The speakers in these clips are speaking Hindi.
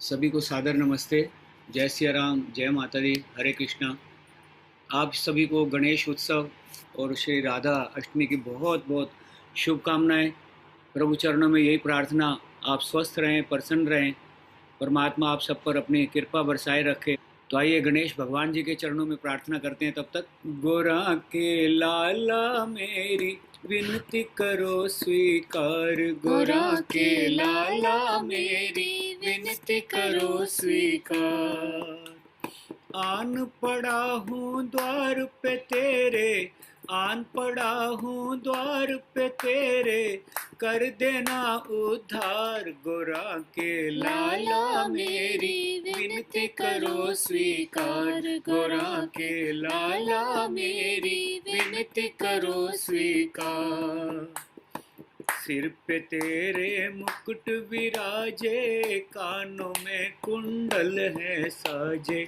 सभी को सादर नमस्ते। जय सिया राम, जय माता दी, हरे कृष्णा। आप सभी को गणेश उत्सव और श्री राधा अष्टमी की बहुत बहुत शुभकामनाएं। प्रभु चरणों में यही प्रार्थना, आप स्वस्थ रहें, प्रसन्न रहें, परमात्मा आप सब पर अपनी कृपा बरसाए रखे। तो आइए गणेश भगवान जी के चरणों में प्रार्थना करते हैं। तब तक गोरा के लाला मेरी विनती करो स्वीकार, गोरा के लाला मेरी विनती करो स्वीकार। आन पड़ा हूँ द्वार पे तेरे, आन पड़ा हूँ द्वार पे तेरे, कर देना उद्धार, गोरा के लाला मेरी विनती करो स्वीकार, गोरा के लाला मेरी विनती करो स्वीकार। सिर पे तेरे मुकुट विराजे, कानों में कुंडल है साजे,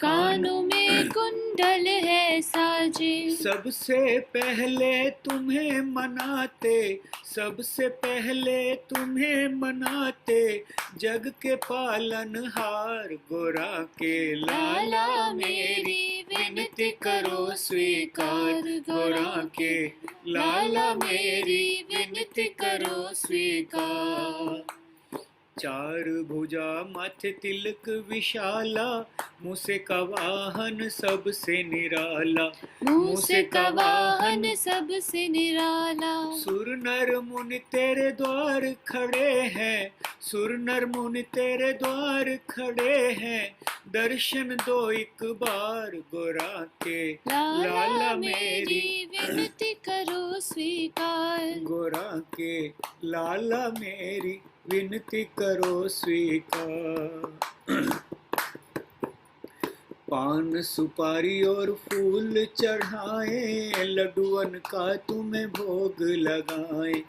कानों में कुंडल है साजे। सबसे पहले तुम्हें मनाते, सबसे पहले तुम्हें मनाते, जग के पालनहार, गोरा के लाला मेरी विनती करो स्वीकार, गोरा के लाला मेरी विनती करो स्वीकार। चार भुजा माथे तिलक विशाला, मूसे का वाहन सबसे निराला, मूसे का वाहन सबसे निराला। सुर नर मुनि तेरे द्वार खड़े हैं, सुर नर मुनि तेरे द्वार खड़े हैं, दर्शन दो एक बार, गोरा के लाला मेरी विनती करो स्वीकार, गोरा के लाला मेरी विनती करो स्वीकार। पान सुपारी और फूल चढ़ाए, लड्डुअन का तुम्हें भोग लगाए,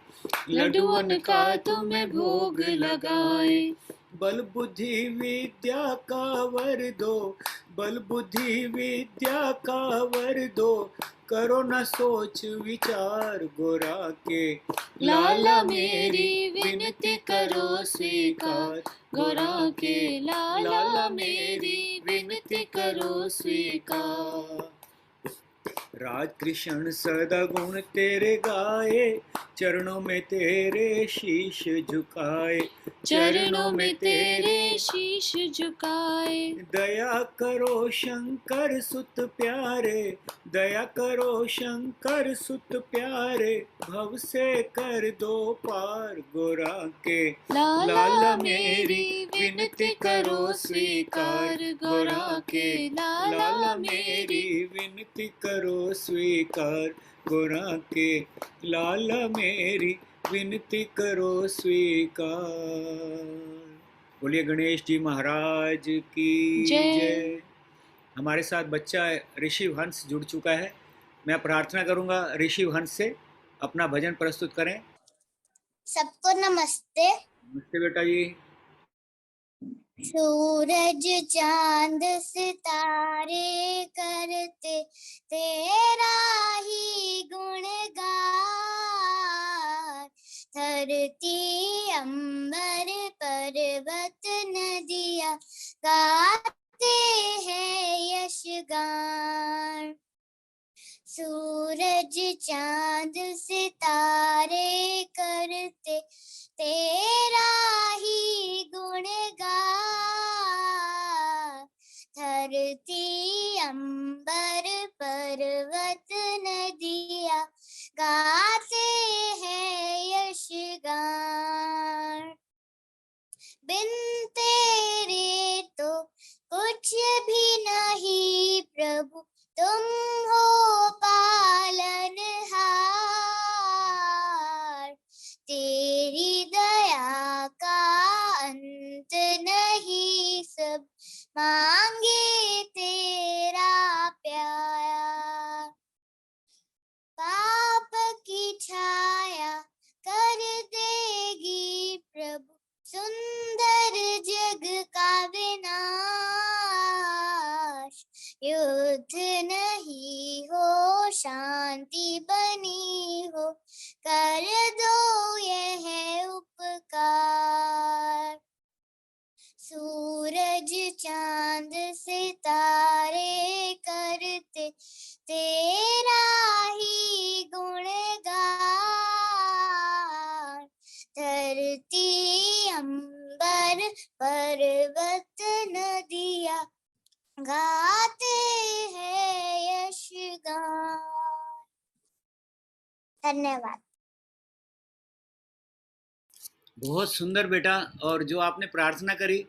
लड्डुअन का तुम्हें भोग लगाए। बल बुद्धि विद्या का वर दो, बल बुद्धि विद्या का वर दो, करो न सोच विचार, गोरा के लाला मेरी विनती करो स्वीकार, गोरा के लाला मेरी विनती करो स्वीकार। राज कृष्ण सदा गुण तेरे गाए, चरणों में तेरे शीश झुकाए, चरणों में तेरे शीश झुकाए। दया करो शंकर सुत प्यारे, दया करो शंकर सुत प्यारे, भव से कर दो पार, गोरा के लाला मेरी विनती करो स्वीकार, गोरा के लाला मेरी विनती करो स्वीकार, गोरा के लाला मेरी विनती करो स्वीकार। बोलिए गणेश जी महाराज की जय। हमारे साथ बच्चा ऋषि हंस जुड़ चुका है। मैं प्रार्थना करूंगा ऋषि हंस से, अपना भजन प्रस्तुत करें। सबको नमस्ते। नमस्ते बेटा जी। सूरज चांद सितारे करते तेरा ही गुणगान, धरती अंबर पर्वत नदियाँ गाते हैं यशगान। सूरज चांद सितारे करते तेरा ही गुणगान, धरती अंबर पर्वत नदियाँ गाते हैं यशगान। बिन तेरे तो कुछ भी नहीं प्रभु, तुम हो पालनहार, तेरी दया का अंत नहीं, सब मांगे तेरा प्यार। पाप की छाया कर देगी प्रभु, सुंदर जग का विनाश, युद्ध नहीं हो शांति बनी हो, कर दो यह उपकार। सूरज चांद सितारे करते तेरा ही गुणगान। धरती अंबर पर्वत नदियाँ गाते हैं यशगान। धन्यवाद। बहुत सुंदर बेटा। और जो आपने प्रार्थना करी,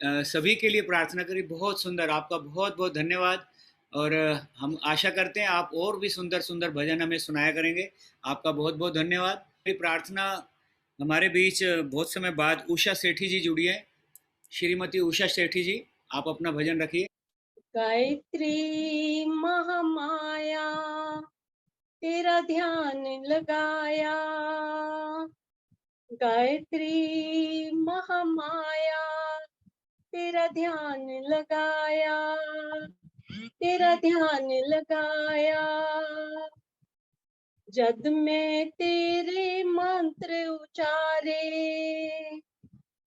सभी के लिए प्रार्थना करी, बहुत सुंदर। आपका बहुत बहुत धन्यवाद। और हम आशा करते हैं आप और भी सुंदर सुंदर भजन हमें सुनाया करेंगे। आपका बहुत बहुत धन्यवाद। मेरी प्रार्थना, हमारे बीच बहुत समय बाद उषा सेठी जी जुड़ी है। श्रीमती उषा सेठी जी, आप अपना भजन रखिए। गायत्री महामाया तेरा ध्यान लगाया, गायत्री महामाया तेरा ध्यान लगाया, तेरा ध्यान लगाया। जद में तेरे मंत्र उचारे,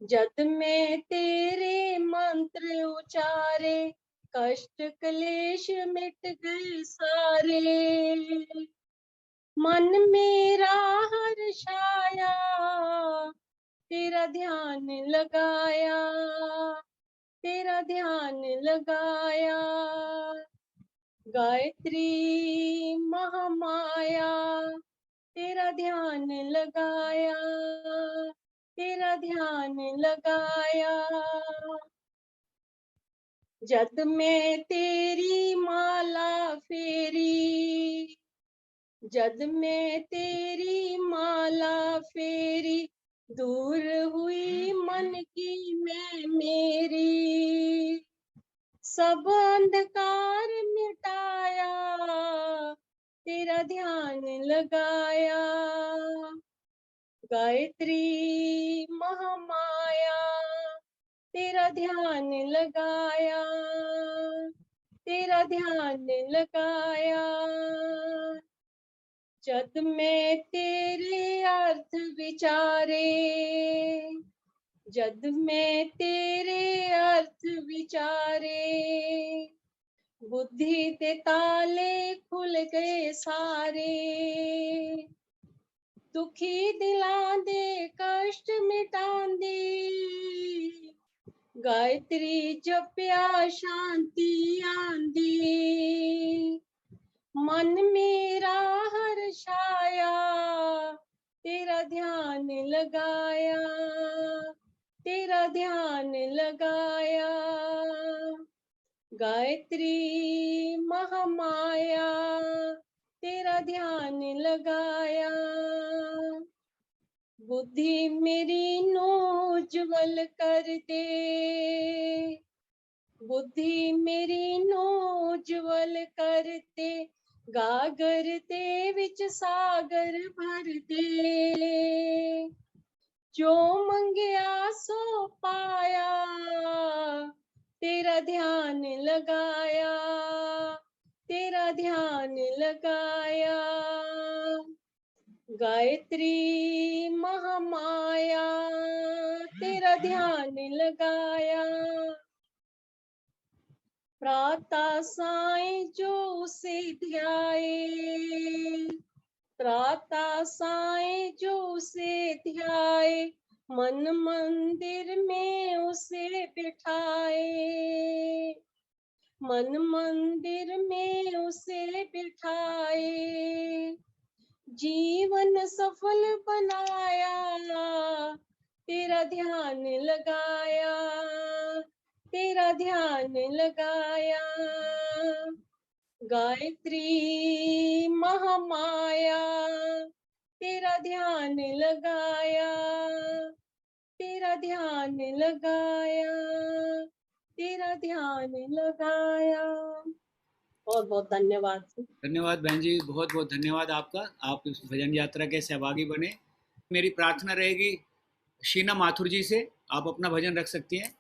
जद में तेरे मंत्र उचारे, कष्ट क्लेश मिट गए सारे। मन मेरा हर्षाया तेरा ध्यान लगाया, तेरा ध्यान लगाया। गायत्री महामाया तेरा ध्यान लगाया, तेरा ध्यान लगाया। जद में तेरी माला फेरी, जद में तेरी माला फेरी, दूर हुई मन की मैं मेरी। सब अंधकार मिटाया तेरा ध्यान लगाया, गायत्री महामाया तेरा ध्यान लगाया, तेरा ध्यान लगाया। जद में तेरे अर्थ विचारे, जद में तेरे अर्थ विचारे, बुद्धि के ताले खुल गए सारे। दुखी दिला दे कष्ट मिटा दे, गायत्री जप्या शांति आंदी। मन मेरा हर्षाया तेरा ध्यान लगाया, तेरा ध्यान लगाया। गायत्री महामाया तेरा ध्यान लगाया। बुद्धि मेरी नोज्वल कर दे, बुद्धि मेरी नोज्वल करते, गागर ते विच सागर भर दे। जो मंगया सो पाया तेरा ध्यान लगाया, तेरा ध्यान लगाया। गायत्री महामाया तेरा ध्यान लगाया। प्रातः सायं जो उसे ध्याए, प्रातः सायं जो उसे ध्याए, मन मंदिर में उसे बिठाए, मन मंदिर में उसे बिठाए। जीवन सफल बनाया तेरा ध्यान लगाया, तेरा ध्यान लगाया। गायत्री महामाया तेरा ध्यान लगाया, तेरा ध्यान लगाया, तेरा ध्यान लगाया। बहुत बहुत धन्यवाद। धन्यवाद बहन जी, बहुत बहुत धन्यवाद आपका। आप इस भजन यात्रा के सहभागी बने। मेरी प्रार्थना रहेगी शीना माथुर जी से, आप अपना भजन रख सकती हैं।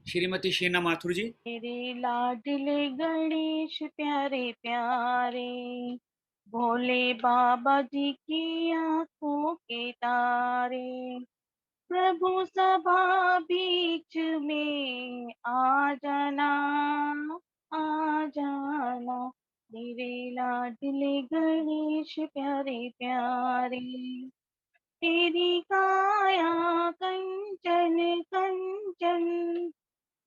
श्रीमती शीना माथुर जी। मेरे लाडले गणेश प्यारे प्यारे, भोले बाबा जी की आंखों के तारे, प्रभु सभा बीच में लाडले गणेश प्यारे प्यारे, तेरी काया कंचन कंचन,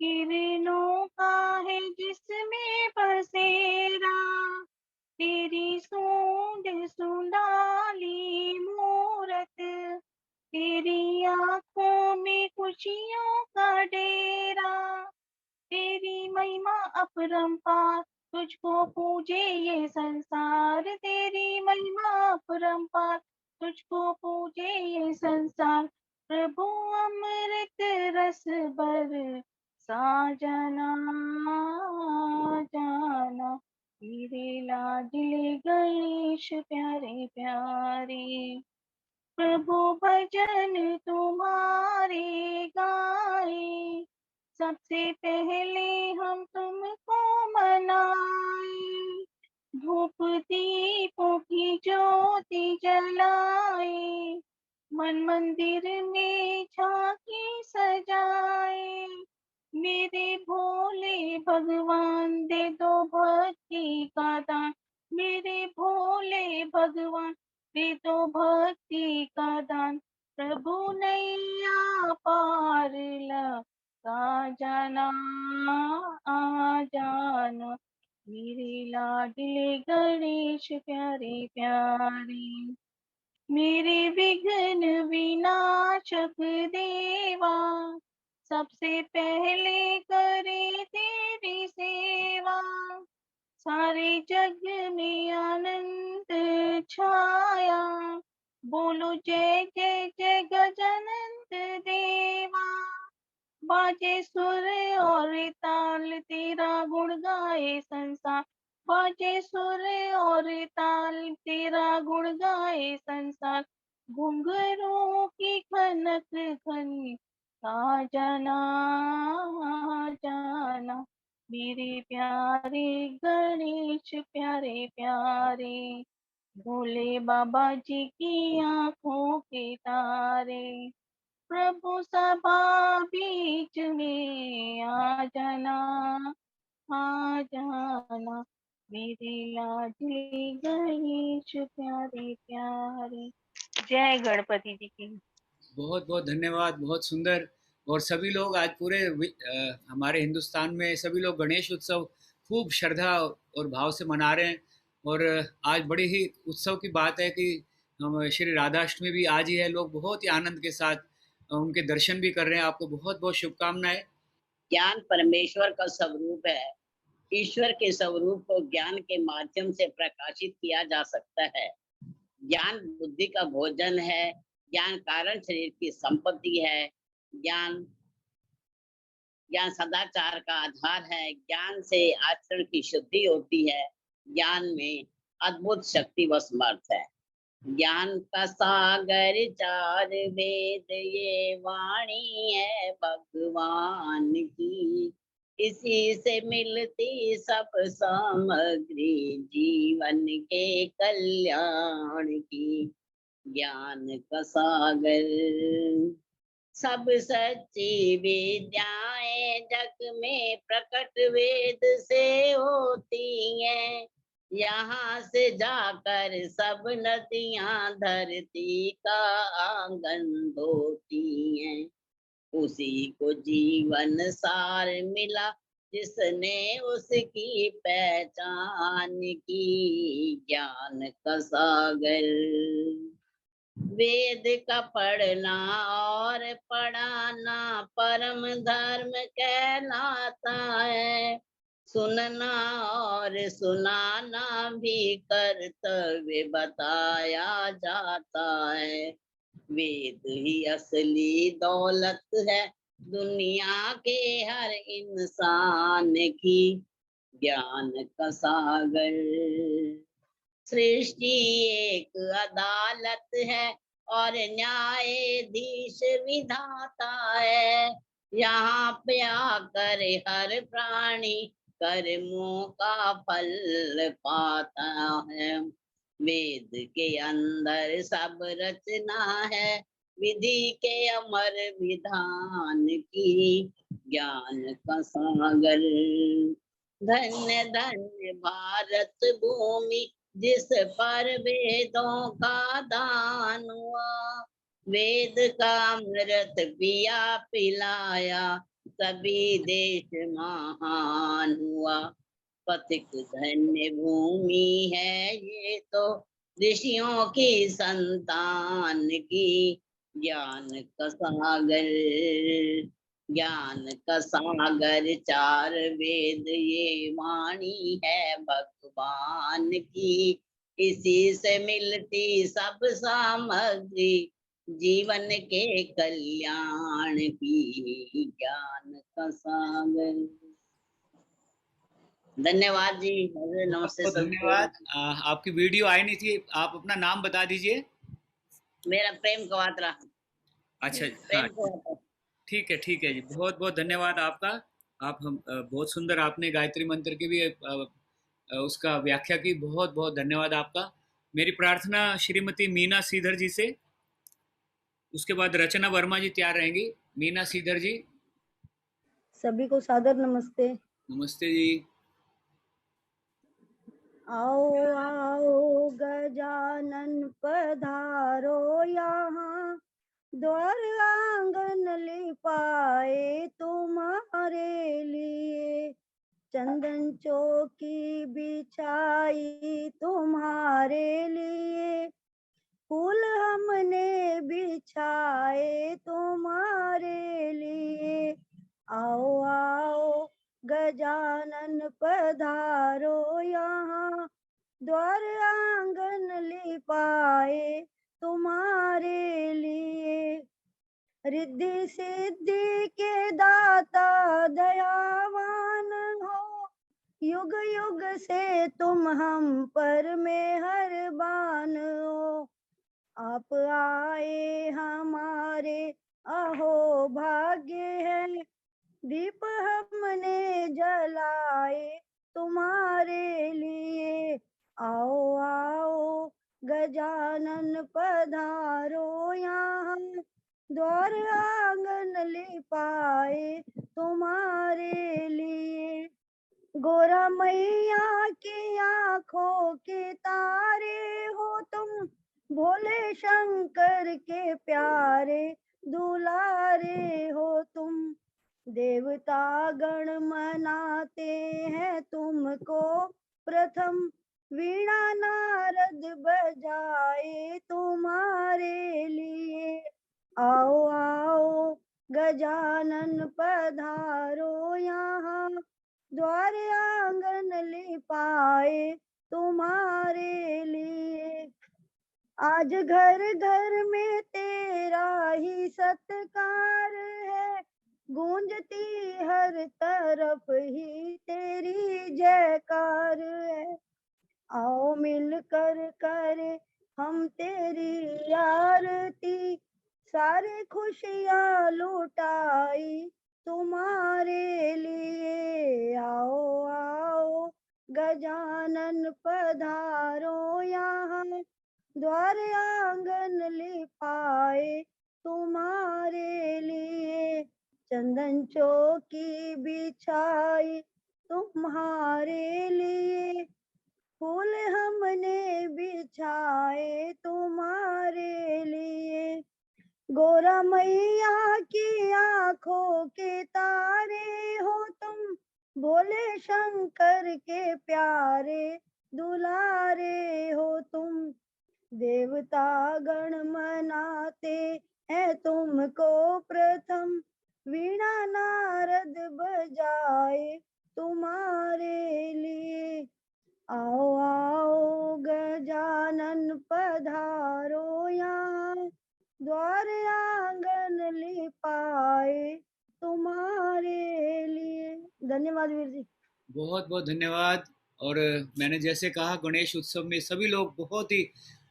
किरणों का है जिसमें बसेरा, तेरी सूंड सुंडाली मूरत, तेरी आंखों में खुशियों का डेरा, तेरी महिमा अपरंपार, तुझको पूजे ये संसार, तेरी महिमा अपरंपार, तुझको पूजे ये संसार। प्रभु अमृत रस बर साजना जाना, तेरे लाडले गणेश प्यारे प्यारे, प्रभु भजन तुम्हारे गाए, सबसे पहले हम तुमको मनाए, धूप दीपों की ज्योति जलाए, मन मंदिर में झांकी सजाए, मेरे भोले भगवान दे दो भक्ति का दान, मेरे भोले भगवान दे दो भक्ति का दान, प्रभु नैया पार लगा जाना आ जाना, मेरे लाडले गणेश प्यारे प्यारे, मेरे विघ्न विनाशक देवा, सबसे पहले करे तेरी सेवा, सारे जग में आनंद छाया, बोलो जय जय जय गजानंद देवा, बाजे सुर और ताल तेरा गुण गाए संसार, बाजे सुर और ताल तेरा गुण गाए संसार, घुंघरू की खनक खनी आ जाना आ जाना, मेरे प्यारे गणेश प्यारे प्यारे, भोले बाबा जी की आंखों के तारे, प्रभु सभा बीच में आ जाना आ जाना, मेरे लाडले गणेश प्यारे प्यारे। जय गणपति जी की। बहुत बहुत धन्यवाद, बहुत सुंदर। और सभी लोग आज पूरे हमारे हिंदुस्तान में सभी लोग गणेश उत्सव खूब श्रद्धा और भाव से मना रहे हैं। और आज बड़ी ही उत्सव की बात है कि हम श्री राधाष्टमी भी आज ही है। लोग बहुत ही आनंद के साथ उनके दर्शन भी कर रहे हैं। आपको बहुत बहुत शुभकामनाएं। ज्ञान परमेश्वर का स्वरूप है। ईश्वर के स्वरूप को ज्ञान के माध्यम से प्रकाशित किया जा सकता है। ज्ञान बुद्धि का भोजन है। ज्ञान कारण शरीर की संपत्ति है। ज्ञान ज्ञान सदाचार का आधार है। ज्ञान से आचरण की शुद्धि होती है। ज्ञान में अद्भुत शक्ति व समर्थ है। ज्ञान का सागर चार वेद ये वाणी है भगवान की, इसी से मिलती सब सामग्री जीवन के कल्याण की। ज्ञान का सागर सब सच्ची विद्याएं जग में प्रकट वेद से होती हैं। यहाँ से जाकर सब नदियां धरती का आंगन धोती हैं। उसी को जीवन सार मिला जिसने उसकी पहचान की। ज्ञान का सागर वेद का पढ़ना और पढ़ाना परम धर्म कहलाता है। सुनना और सुनाना भी कर्तव्य बताया जाता है। वेद ही असली दौलत है दुनिया के हर इंसान की। ज्ञान का सागर सृष्टि एक अदालत है और न्यायाधीश विधाता है। यहाँ पे आकर हर प्राणी कर्मों का फल पाता है। वेद के अंदर सब रचना है विधि के अमर विधान की। ज्ञान का सागर धन्य धन्य भारत भूमि जिस पर वेदों का दान हुआ, वेद का अमृत पिया पिलाया, तभी देश महान हुआ। पथिक धन्य भूमि है ये तो, ऋषियों की संतान की, ज्ञान का सागर, ज्ञान का सागर चार वेद ये वाणी है भगवान की, इसी से मिलती सब सामग्री जीवन के कल्याण की, ज्ञान का सागर। धन्यवाद जी। बहुत नमस्ते बहुत सबको। धन्यवाद। आपकी वीडियो आई नहीं थी, आप अपना नाम बता दीजिए। मेरा प्रेम कवात्रा। अच्छा, हाँ, प्रेम कवात्रा। ठीक है जी, बहुत बहुत धन्यवाद आपका। आप हम बहुत सुंदर आपने गायत्री मंत्र की भी उसका व्याख्या की, बहुत बहुत धन्यवाद आपका। मेरी प्रार्थना श्रीमती मीना श्रीधर जी से, उसके बाद रचना वर्मा जी तैयार रहेंगी। मीना श्रीधर जी। सभी को सादर नमस्ते। नमस्ते जी। आओ आओ गजानन पधारो यहाँ, द्वार आंगन लिपाए तुम्हारे लिए, चंदन चौकी बिछाई तुम्हारे लिए, फूल हमने बिछाए तुम्हारे लिए। आओ आओ गजानन पधारो यहाँ, द्वार आंगन लिपाए तुम्हारे लिए, रिद्धि सिद्धि के दाता दयावान हो, युग युग से तुम हम पर मेहरबान हो। आप आए हमारे अहो भाग्य है, दीप हमने जलाए तुम्हारे लिए। आओ आओ गजानन पधारो यहाँ, द्वार आंगन लिपाए तुम्हारे लिए। गोरा मैया की आंखों के तारे हो तुम, भोले शंकर के प्यारे दुलारे हो तुम, देवता गण मनाते हैं तुमको प्रथम, वीणा नारद बजाए तुम्हारे लिए। आओ आओ गजानन पधारो यहाँ, द्वार आंगन लिपाए तुम्हारे लिए। आज घर घर में तेरा ही सत्कार है, गूंजती हर तरफ ही तेरी जयकार है। आओ मिलकर करे हम तेरी आरती, सारे खुशियाँ लुटाई तुम्हारे लिए। आओ आओ गजानन पधारो यहाँ, द्वार आंगन लिपाए तुम्हारे लिए, चंदन चौकी बिछाई तुम्हारे लिए, फूल हमने बिछाए तुम्हारे लिए। गोरा मैया की आंखों के तारे हो तुम, भोले शंकर के प्यारे दुलारे हो तुम, देवता गण मनाते हैं तुमको प्रथम, वीणा नारद बजाए तुम्हारे लिए। आओ आओ गजानन पधारो यहाँ, द्वार आंगन लिपाए तुम्हारे लिए। धन्यवाद वीर जी। बहुत बहुत धन्यवाद। और मैंने जैसे कहा, गणेश उत्सव में सभी लोग बहुत ही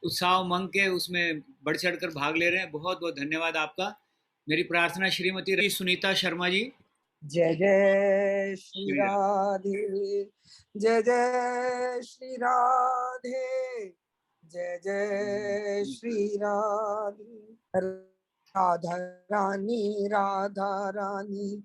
उत्साह उमंग के उसमें बढ़ चढ़कर भाग ले रहे हैं। बहुत बहुत धन्यवाद आपका। मेरी प्रार्थना श्रीमती सुनीता शर्मा जी। जय जय श्री राधे, जय जय श्री राधे, जय जय श्री राधे। राधा रानी राधा रानी,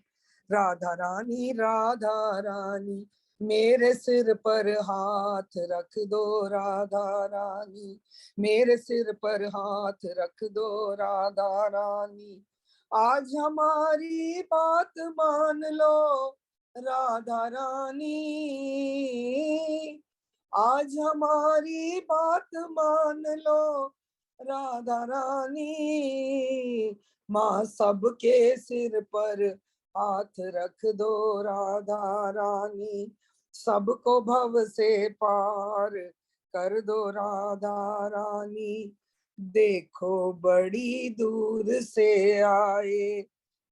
राधा रानी राधा रानी, मेरे सिर पर हाथ रख दो राधा रानी, मेरे सिर पर हाथ रख दो राधा रानी। आज हमारी बात मान लो राधा रानी, आज हमारी बात मान लो राधा रानी। माँ सबके सिर पर हाथ रख दो राधा रानी, सबको भव से पार कर दो राधा रानी। देखो बड़ी दूर से आए,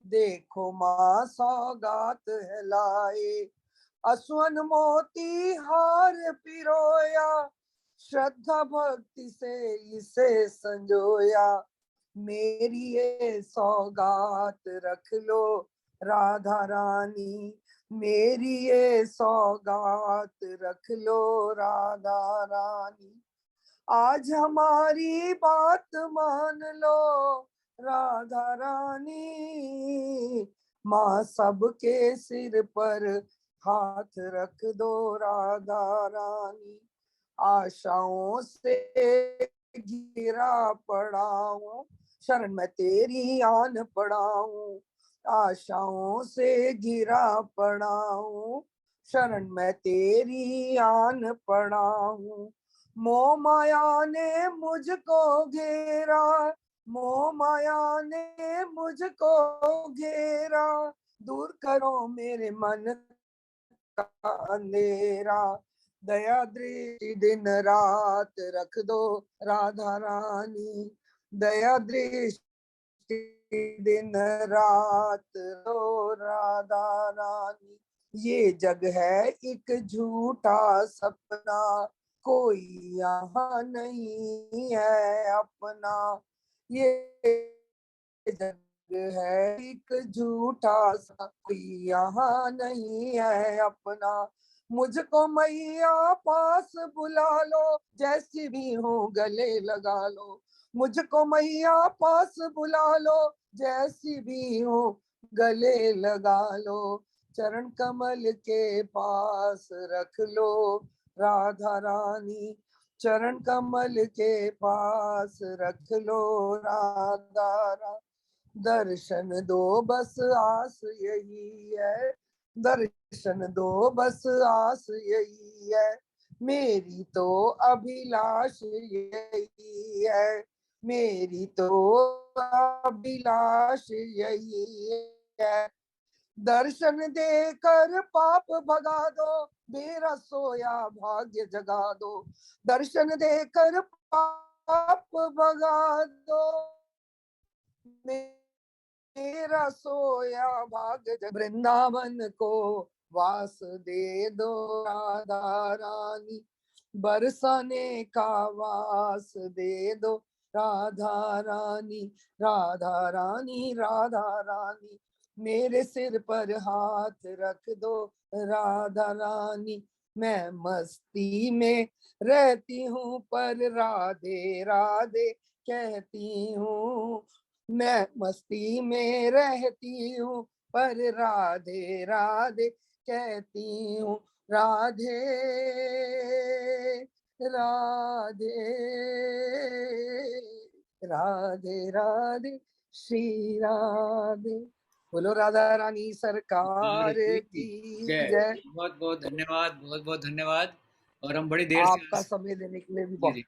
देखो माँ सौगात है लाए। असवन मोती हार पिरोया, श्रद्धा भक्ति से इसे संजोया। मेरी ये सौगात रख लो राधा रानी, मेरी ये सौगात रख लो राधा रानी। आज हमारी बात मान लो राधा रानी, माँ सबके सिर पर हाथ रख दो राधा रानी। आशाओं से घिरा पड़ा हूँ, शरण में तेरी आन पड़ा हूँ। आशाओं से घिरा पड़ा हूँ, शरण में तेरी आन पड़ा हूँ। मोह माया ने मुझको घेरा, मोह माया ने मुझको घेरा। दूर करो मेरे मन का अंधेरा, दया दृष्टि दिन रात रख दो राधा रानी, दया दृष्टि दिन रात दो राधा रानी। ये जग है एक झूठा सपना, कोई यहाँ नहीं है अपना। ये जग है एक झूठा सा, कोई यहाँ नहीं है अपना। मुझको मैया पास बुला लो, जैसी भी हूँ गले लगा लो। मुझको मैया पास बुला लो, जैसी भी हूँ गले लगा लो। चरण कमल के पास रख लो राधा रानी, चरण कमल के पास रख लो राधा रानी। दर्शन दो बस आस यही है, दर्शन दो बस आस यही है। मेरी तो अभिलाष यही है, मेरी तो अभिलाष यही है। दर्शन देकर पाप भगा दो, मेरा सोया भाग्य जगा दो। दर्शन देकर पाप भगा दो, मेरा सोया भाग्य वृंदावन को वास दे दो राधा रानी, बरसाने का वास दे दो राधा रानी। राधा रानी राधा रानी, मेरे सिर पर हाथ रख दो राधा रानी। मैं मस्ती में रहती हूँ पर राधे राधे कहती हूँ, मैं मस्ती में रहती हूँ पर राधे राधे कहती हूँ। राधे राधे राधे राधे श्री राधे। बोलो राधा रानी सरकार की की जय। जय। बहुत बहुत धन्यवाद, बहुत बहुत धन्यवाद। और हम बड़ी देर से आपका समय देने के लिए भी जी बहुत। जी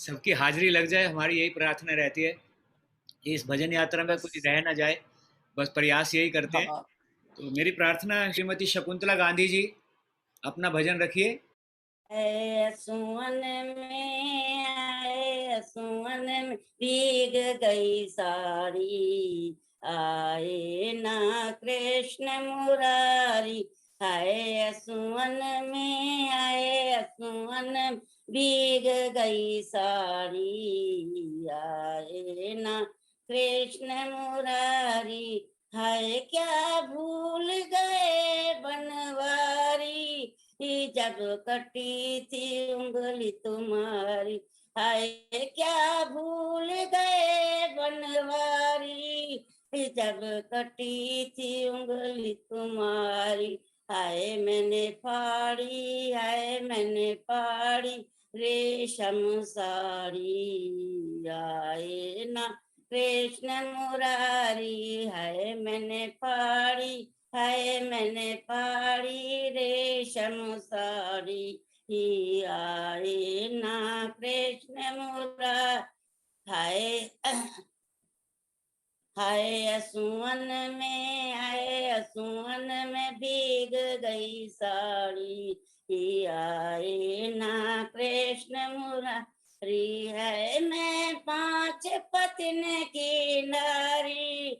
सबकी हाजिरी लग जाए, हमारी यही प्रार्थना रहती है। इस भजन यात्रा में कुछ बस रह ना जाए, बस प्रयास यही करते हैं। हाँ, तो मेरी प्रार्थना है, श्रीमती शकुंतला गांधी जी अपना भजन रखिए। सुवन में आए, सुवन में भीग गई साड़ी, आए ना कृष्ण मुरारी। आए सुवन में आए, सुवन में भीग गई साड़ी, आए ना कृष्ण मुरारी। हाय क्या भूल गए बनवारी, जब कटी थी उंगली तुम्हारी। हाय क्या भूल गए बनवारी, जब कटी थी उंगली तुम्हारी। हाय मैंने फाड़ी, हाय मैंने फाड़ी रेशम साड़ी। आए ना कृष्ण मुरारी, हाय मैंने फाड़ी, हाय मैंने फाड़ी रेशम साड़ी। ही आए ना कृष्ण मुरारी, हाय हाय असुवन में, हाय असुवन में भीग गई साड़ी। ही आए ना कृष्ण मुरारी, है मैं पांच पतिन की नारी,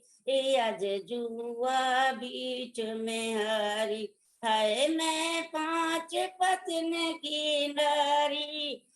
आज जुआ बीच में हारी। हाय मैं पांच पतिन की नारी,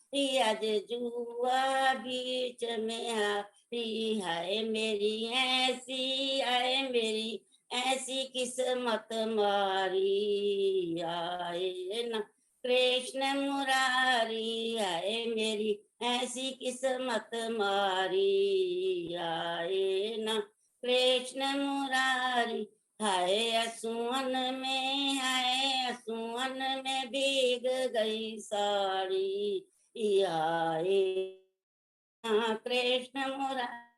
आज जुआ बीच में हारी। हाय मेरी ऐसी, हाय मेरी ऐसी किस्मत मारी। आए ना कृष्ण मुरारी, हाय मेरी ऐसी किस्मत मारी। आए ना कृष्ण मुरारी, हाय असुवन में, हाय असुवन में भीग गई साड़ी। आए कृष्ण मुरारी,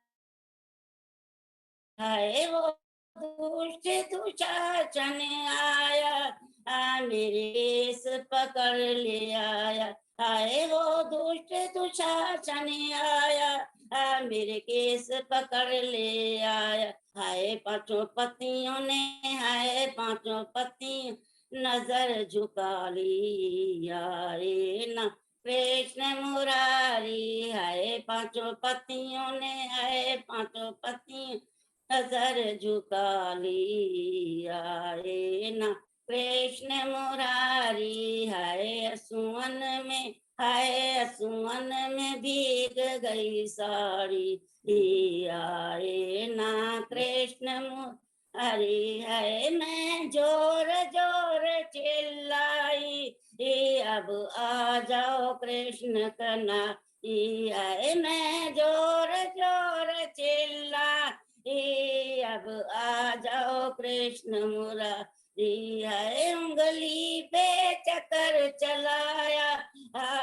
हाय वो दुष्ट दुशासन आया, मेरे केस पकड़ ले आया। हाय वो दुष्ट दुशासन आया, मेरे केस पकड़ ले आया। हाय पांचों पतियों ने, हाय पांचों पति नजर झुका ली। आए ना कृष्ण मुरारी, हाय पांचों पतियों ने, हाय पांचों पति नजर झुका ली। आए ना कृष्ण मुरारी, हाय असुवन में, हाय असुवन में भीग गई साड़ी। आए ना कृष्ण मुरारी, हाय मैं जोर जोर चिल्लाई, अब आ जाओ कृष्ण कना। आए मैं जोर जोर चिल्लाई, अब आ जाओ कृष्ण मुरारी। है उंगली पे चक्कर चलाया,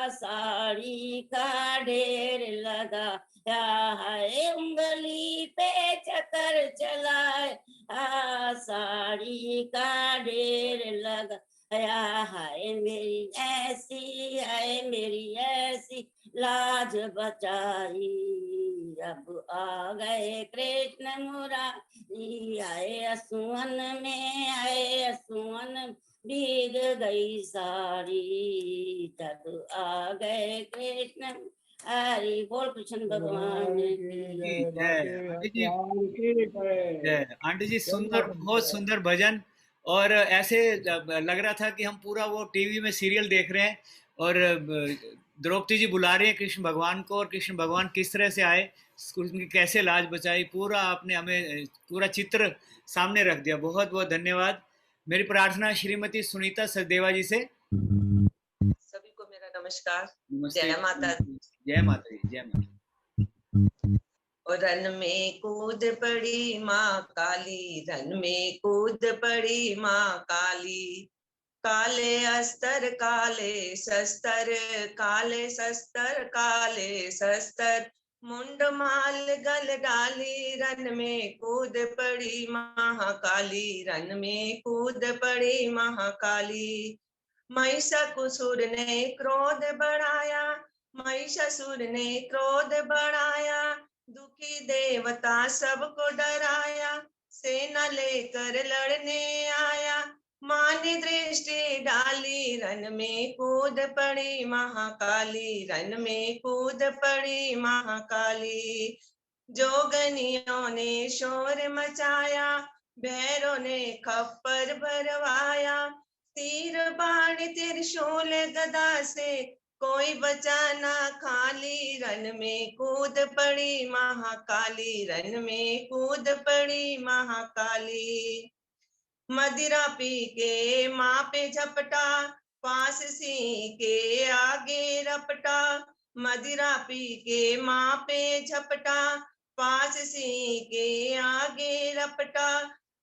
साड़ी का ढेर लगा। है उंगली पे चक्कर चलाया, साड़ी का ढेर लगा। हाय मेरी ऐसी, हाय मेरी ऐसी लाज बचाई, अब आ गए कृष्ण मुरारी। आए असुवन में, आए असुवन भीग गई साड़ी, तब आ गए कृष्ण। हरि बोल कृष्ण भगवान की। जय आंटी जी, जय आंटी जी। सुंदर, बहुत सुंदर भजन। और ऐसे लग रहा था कि हम पूरा वो टीवी में सीरियल देख रहे हैं, और द्रौपदी जी बुला रही है कृष्ण भगवान को, और कृष्ण भगवान किस तरह से आए, उनकी कैसे लाज बचाई, पूरा आपने हमें पूरा चित्र सामने रख दिया। बहुत बहुत धन्यवाद। मेरी प्रार्थना श्रीमती सुनीता सचदेवा जी से। सभी को मेरा नमस्कार। नमस्ते। जय माता दी। जय माता दी, जय माता। और रन में कूद पड़ी माँ काली, रन में कूद पड़ी माँ काली, काले अस्तर काले शस्त्र, काले शस्त्र काले शस्त्र, मुंड माल गल डाली, रन में कूद पड़ी महाकाली, रन में कूद पड़ी महाकाली। महिषासुर ने क्रोध बढ़ाया, महिषासुर ने क्रोध बढ़ाया, दुखी देवता सबको डराया, सेना लेकर लड़ने आया, माँ ने दृष्टि डाली, रन में कूद पड़ी महाकाली, रन में कूद पड़ी महाकाली। जोगनियों ने शोर मचाया, भैरों ने खप्पर भरवाया, तीर बाण त्रिशूल गदा से कोई बचाना खाली, रन में कूद पड़ी महाकाली, रन में कूद पड़ी महाकाली। मदिरा पी के माँ पे झपटा, पास सिंह के आगे रपटा, मदिरा पी के माँ पे झपटा, पास सिंह के आगे रपटा,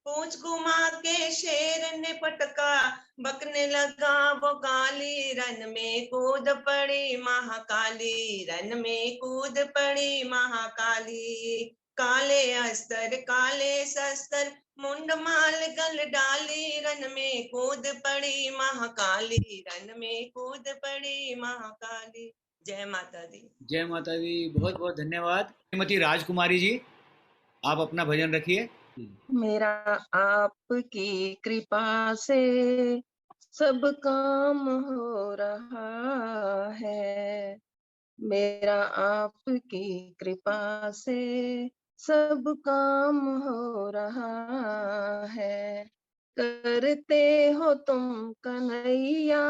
पूंछ घुमा के शेर ने पटका, बकने लगा वो काली, रन में कूद पड़ी महाकाली, रन में कूद पड़ी महाकाली। काले अस्तर काले शस्त्र, मुंड माल गल डाली, रन में कूद पड़ी महाकाली, रन में कूद पड़ी महाकाली। जय माता दी। जय माता दी। बहुत बहुत धन्यवाद। श्रीमती राजकुमारी जी, आप अपना भजन रखिए। मेरा आपकी कृपा से सब काम हो रहा है, मेरा आपकी कृपा से सब काम हो रहा है। करते हो तुम कन्हैया,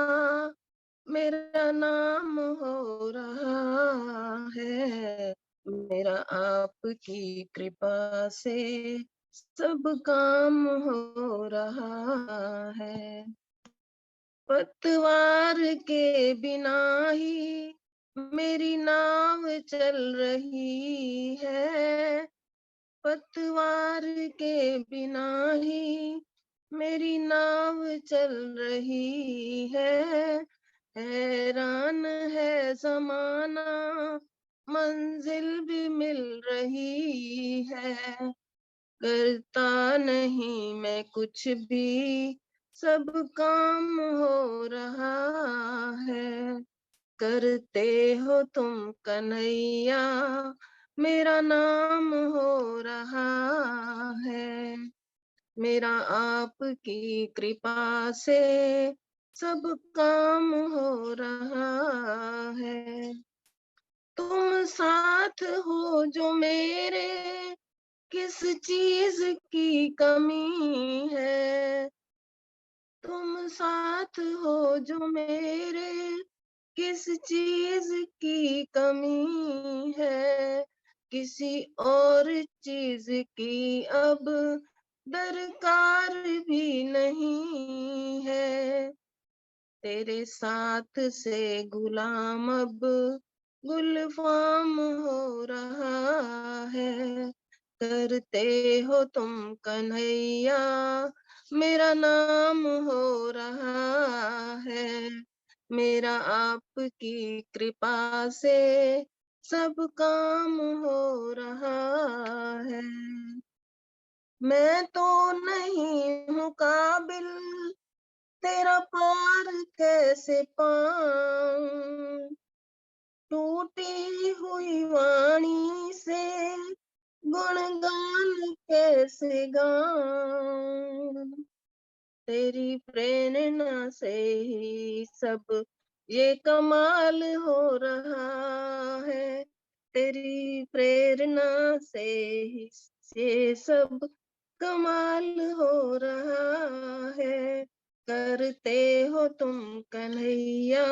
मेरा नाम हो रहा है, मेरा आपकी कृपा से सब काम हो रहा है। पतवार के बिना ही मेरी नाव चल रही है, पतवार के बिना ही मेरी नाव चल रही है। हैरान है ज़माना, मंजिल भी मिल रही है। करता नहीं मैं कुछ भी, सब काम हो रहा है। करते हो तुम कन्हैया, मेरा नाम हो रहा है, मेरा आपकी कृपा से सब काम हो रहा है। तुम साथ हो जो मेरे, किस चीज की कमी है। तुम साथ हो जो मेरे, किस चीज की कमी है। किसी और चीज की अब दरकार भी नहीं है। तेरे साथ से गुलाम अब गुलफाम हो रहा है। करते हो तुम कन्हैया, मेरा नाम हो रहा है, मेरा आपकी कृपा से सब काम हो रहा है। मैं तो नहीं हूँ काबिल, तेरा पार कैसे पाऊं। टूटी हुई वाणी से गुणगान कैसे गाऊं। तेरी प्रेरणा से ही सब ये कमाल हो रहा है। तेरी प्रेरणा से ही ये सब कमाल हो रहा है। करते हो तुम कन्हैया,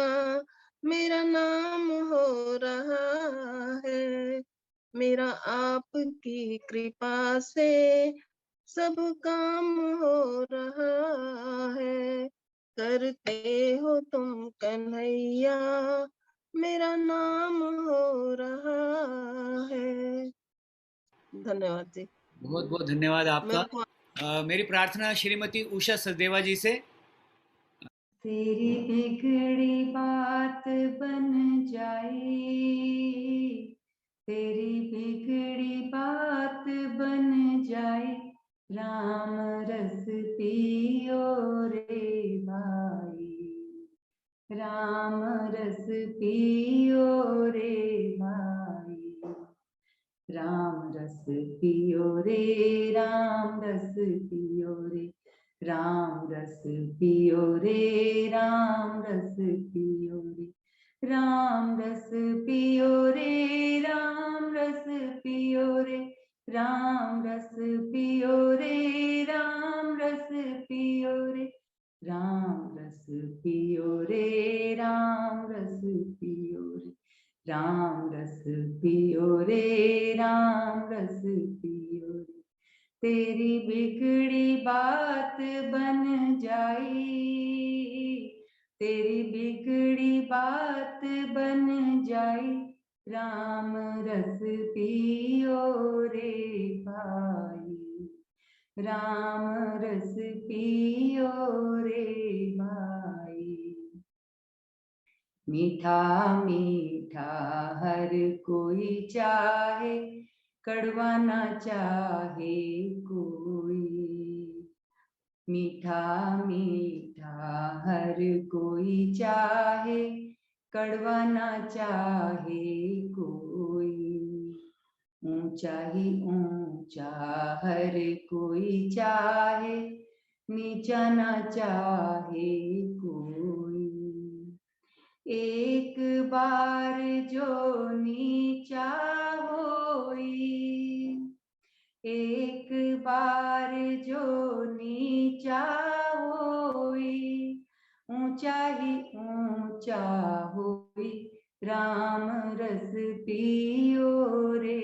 मेरा नाम हो रहा है, मेरा आपकी कृपा से सब काम हो रहा है। करते हो तुम कन्हैया, मेरा नाम हो रहा है। धन्यवाद जी। बहुत बहुत धन्यवाद आपका। मेरे को मेरी प्रार्थना श्रीमती उषा सचदेवा जी से। तेरी बिगड़ी बात बन जाए, तेरी बिगड़ी बात बन जाए, राम रस पियो रे भाई, राम रस पियो रे भाई, राम रस पियो रे, राम रस पियो रे, राम रस पियो रे, राम रस पियो रे, राम रस पियो रे, राम रस पियो रे, राम रस पियो रे, राम रस पियो रे, राम रस पियो रे, राम रस पियो रे, राम रस पियो रे, राम रस पियो रे। तेरी बिगड़ी बात बन जाई, तेरी बिगड़ी बात बन जाई, राम रस पियो रे भाई, राम रस पियो रे भाई। मीठा मीठा हर कोई चाहे, कड़वा ना चाहे कोई। मीठा मीठा हर कोई चाहे, कड़वा ना चाहे कोई। ऊंचा ही ऊंचा हर कोई चाहे, नीचा ना चाहे कोई। एक बार जो नीचा होई, एक बार जो नीचा होई, ऊंचा ही ऊंचा होई। राम रस पियो रे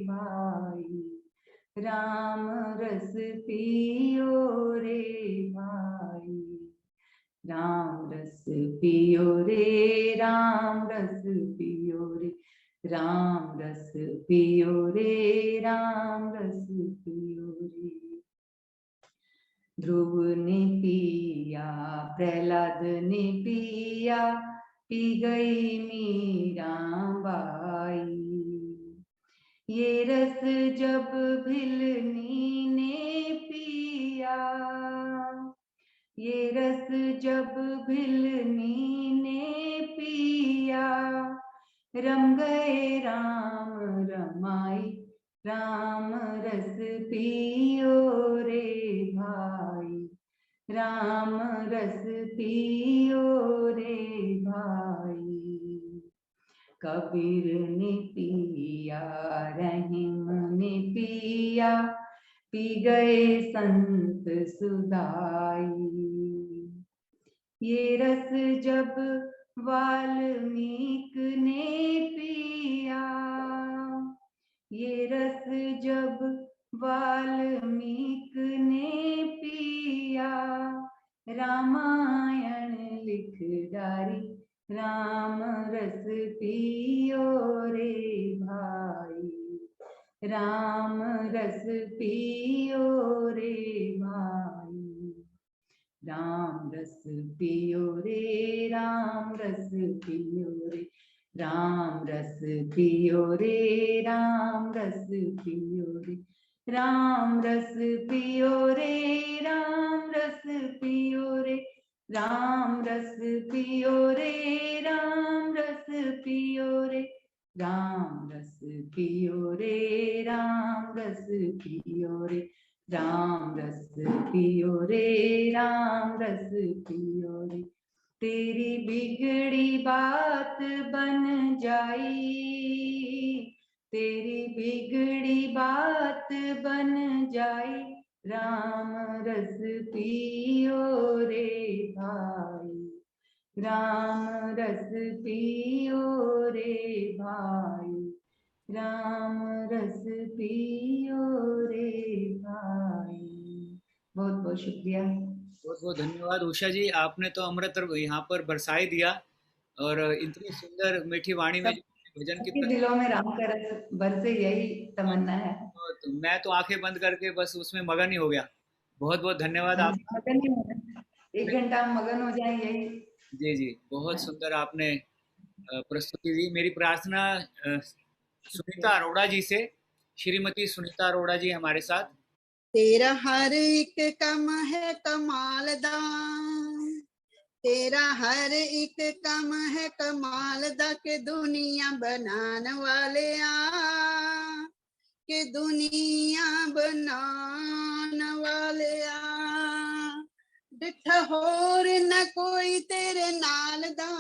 भाई, राम रस पियो रे भाई। राम रस पियो रे, राम रस पियो रे, राम रस पियो रे, राम रस पियो रे। ध्रुव ने पिया, प्रहलाद ने पिया, पी गई मीराबाई। ये रस जब भिलनी ने पिया, ये रस जब भिलनी ने पिया, रम गए राम रमाई। राम रस पियो रे भाई, राम रस पियो रे भाई। कबीर ने पिया, रहीम ने पिया, पी गए संत सुदाई। ये रस जब वाल्मीक ने पिया, ये रस जब वाल्मीक ने पिया, रामायण लिख डारी। राम रस पियो रे भाई, राम रस पियो रे भाई। राम रस पियो रे, राम रस पियो रे, राम रस पियो रे, राम रस पियो रे, राम रस पियो रे, राम रस पियो रे, राम रस पियो रे, राम रस पियो रे, राम रस पियो रे, राम रस पियो रे, राम रस पियो रे, राम रस पियो रे। तेरी बिगड़ी बात बन जाई, तेरी बिगड़ी बात बन जाई। राम रस पियो रे भाई, राम रस पियो रे भाई, राम रस पियो रे भाई। बहुत बहुत शुक्रिया। बहुत बहुत धन्यवाद उषा जी, आपने तो अमृत यहाँ पर बरसा ही दिया। और इतनी सुंदर मीठी वाणी में भजन की सबके दिलों में राम का रस बरसे, यही तमन्ना है। तो मैं तो आंखें बंद करके बस उसमें मगन ही हो गया। बहुत बहुत धन्यवाद हाँ, आपका। मगन ही होना, एक घंटा हम मगन हो जाए, यही। जी जी, बहुत सुंदर आपने प्रस्तुति दी। मेरी प्रार्थना सुनीता अरोड़ा जी से, श्रीमती सुनीता अरोड़ा जी हमारे साथ। तेरा हर एक कम है कमाल दा, तेरा हर एक कम है कमाल दा, के दुनिया बनाने वाले आ, के दुनिया बनाने वाले आ। डिठ होर न कोई तेरे नाल दा,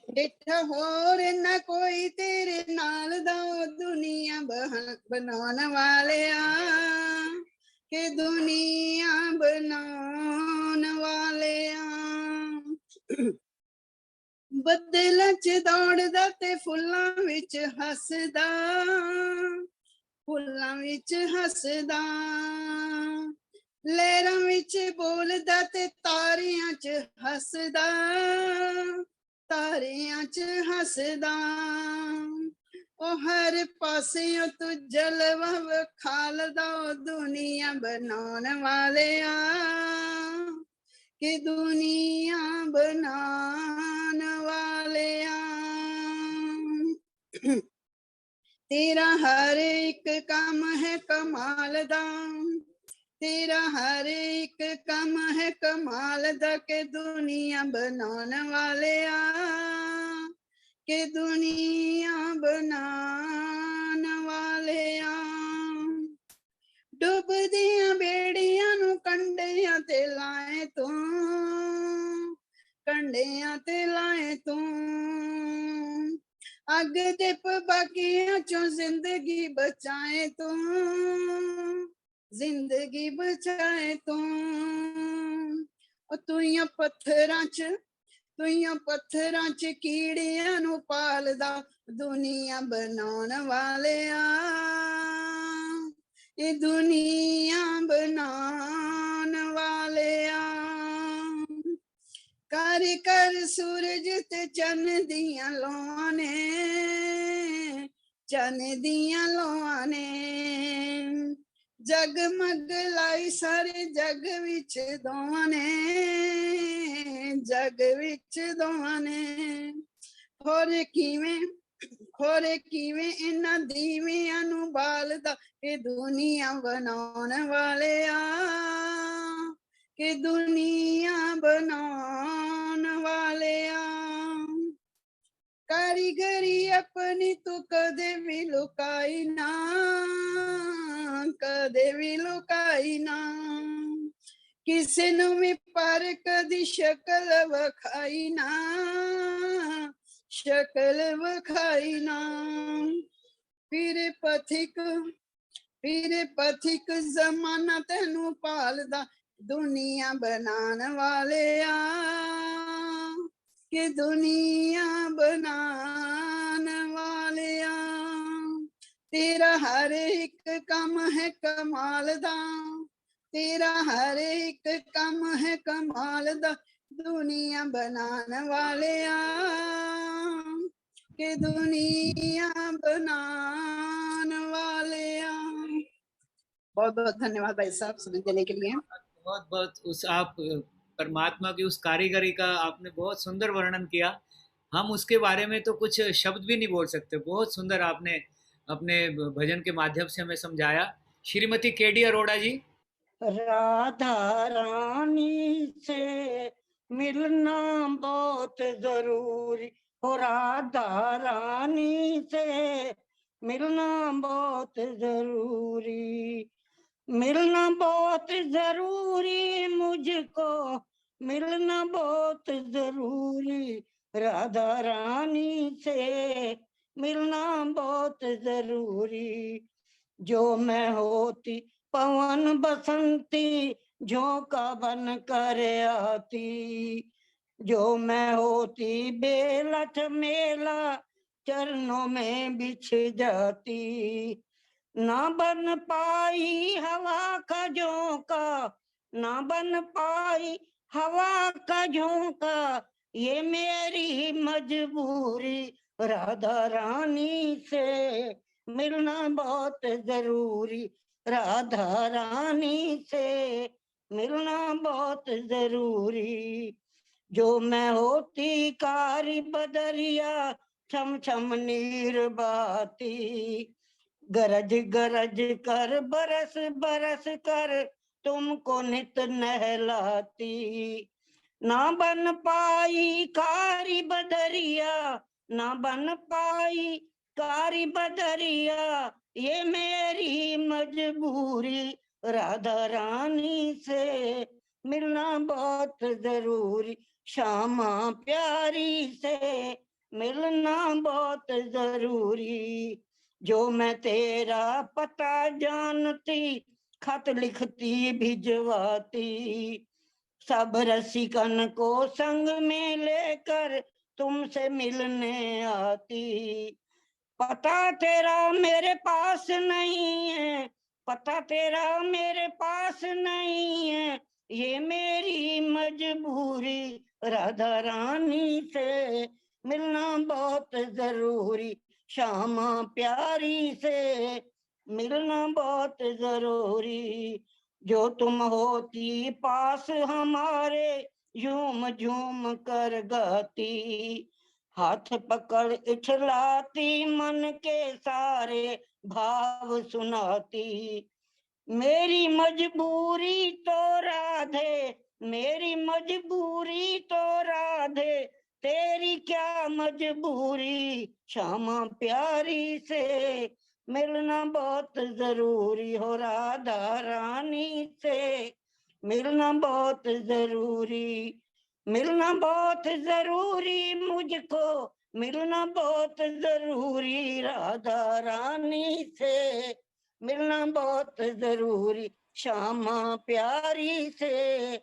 डिठ होर न कोई तेरे नाल दा, दुनिया बनाने वाले आ, के दुनिया बनाने वाले आ। ਬੱਦਲਾਂ ਚ ਦੌੜਦਾ ਤੇ ਫੁੱਲਾਂ ਵਿੱਚ ਹੱਸਦਾ, ਫੁੱਲਾਂ ਵਿੱਚ ਹੱਸਦਾ, ਲਹਿਰਾਂ ਵਿੱਚ ਬੋਲਦਾ ਤੇ ਤਾਰਿਆਂ ਚ ਹੱਸਦਾ, ਤਾਰਿਆਂ ਚ ਹੱਸਦਾ। ओ हर पासियों तू जलवा विखालदा ओ दुनिया बनाने वाले आ कि दुनिया बनाने वाले आ। तेरा हर एक काम है कमाल दा, तेरा हर एक काम है कमाल दा के दुनिया बनाने वाले आ के दुनिया बनाने वाले आ। डुबदियां बेड़ियां नू कंडियां ते लाए तू, कंडियां ते लाए तू। अग दे पबाकियां चों जिंदगी बचाए तू, जिंदगी बचाए तू। तुइयां पत्थरां च, तुइयां पत्थरां च कीड़ियां नू पालदा दुनिया बनाने वाले आ ये दुनिया बनाने वाले आ। कर कर सूरज ते चन दियां लोआं ने, चन दियां लोआं ने जगमग लाई सारे जग विच दोआं ने, जग विच दोआं ने। खोरे किवें इन्हां दीवियां नू बालदा ये दुनिया बनाने वाले आ कि दुनिया बनाने वाले आ। कारीगरी अपनी तू कदे भी लुकाई ना, कदे भी लुकाई ना। किसे नू भी पर कदी शकल वखाई ना, शकल वखाई ना। फिर पथिक जमाना तेनू पालदा दुनिया बनाने वाले आ कि दुनिया बनाने वाले आ। तेरा हर एक काम है कमाल दा, तेरा हर एक काम है कमाल दा दुनिया बनाने वाले आ कि दुनिया बनाने वाले आ। बहुत बहुत धन्यवाद भाई साहब सुन देने के लिए। बहुत बहुत उस आप परमात्मा की उस कारीगरी का आपने बहुत सुंदर वर्णन किया। हम उसके बारे में तो कुछ शब्द भी नहीं बोल सकते। बहुत सुंदर आपने अपने भजन के माध्यम से हमें समझाया। श्रीमती केडी अरोड़ा जी। राधा रानी से मिलना बहुत जरूरी हो, राधा रानी से मिलना बहुत जरूरी, मिलना बहुत जरूरी मुझको, मिलना बहुत जरूरी राधा रानी से मिलना बहुत जरूरी। जो मैं होती पवन बसंती झोंका बन कर आती, जो मैं होती बेला मेला चरणों में बिछ जाती। ना बन पाई हवा का झोंका, ना बन पाई हवा का झोंका, ये मेरी मजबूरी राधा रानी से मिलना बहुत जरूरी, राधा रानी से मिलना बहुत जरूरी। जो मैं होती कारी बदरिया छम छम नीर बहती, गरज गरज कर बरस बरस कर तुमको नित नहलाती। ना बन पाई कारी बदरिया, ना बन पाई कारी बदरिया, ये मेरी मजबूरी राधा रानी से मिलना बहुत जरूरी, श्यामा प्यारी से मिलना बहुत जरूरी। जो मैं तेरा पता जानती खत लिखती भिजवाती, सब रसिकन को संग में लेकर तुमसे मिलने आती। पता तेरा मेरे पास नहीं है, पता तेरा मेरे पास नहीं है, ये मेरी मजबूरी राधा रानी से मिलना बहुत जरूरी, श्यामा प्यारी से मिलना बहुत जरूरी। जो तुम होती पास हमारे, झूम झूम कर गाती, हाथ पकड़ इठलाती, मन के सारे भाव सुनाती। मेरी मजबूरी तो राधे, मेरी मजबूरी तो राधे, तेरी क्या मजबूरी, श्यामा प्यारी से मिलना बहुत जरूरी हो, राधा रानी से मिलना बहुत जरूरी। मिलना बहुत जरूरी मुझको, मिलना बहुत जरूरी, राधा रानी से मिलना बहुत जरूरी, श्यामा प्यारी से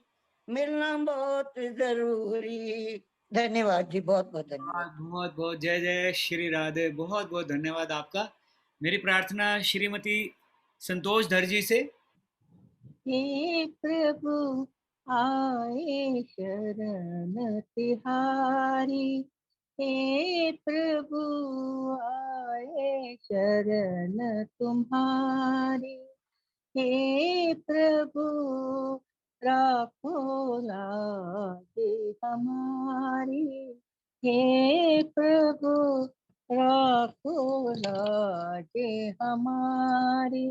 मिलना बहुत जरूरी। धन्यवाद जी, बहुत बहुत धन्यवाद। बहुत बहुत जय जय श्री राधे। बहुत बहुत धन्यवाद आपका। मेरी प्रार्थना श्रीमती संतोष धर जी से। हे प्रभु आए शरण तिहारी, हे प्रभु आए शरण तुम्हारी, हे प्रभु राखो लाज हमारी, हे प्रभु राखो लाज हमारी।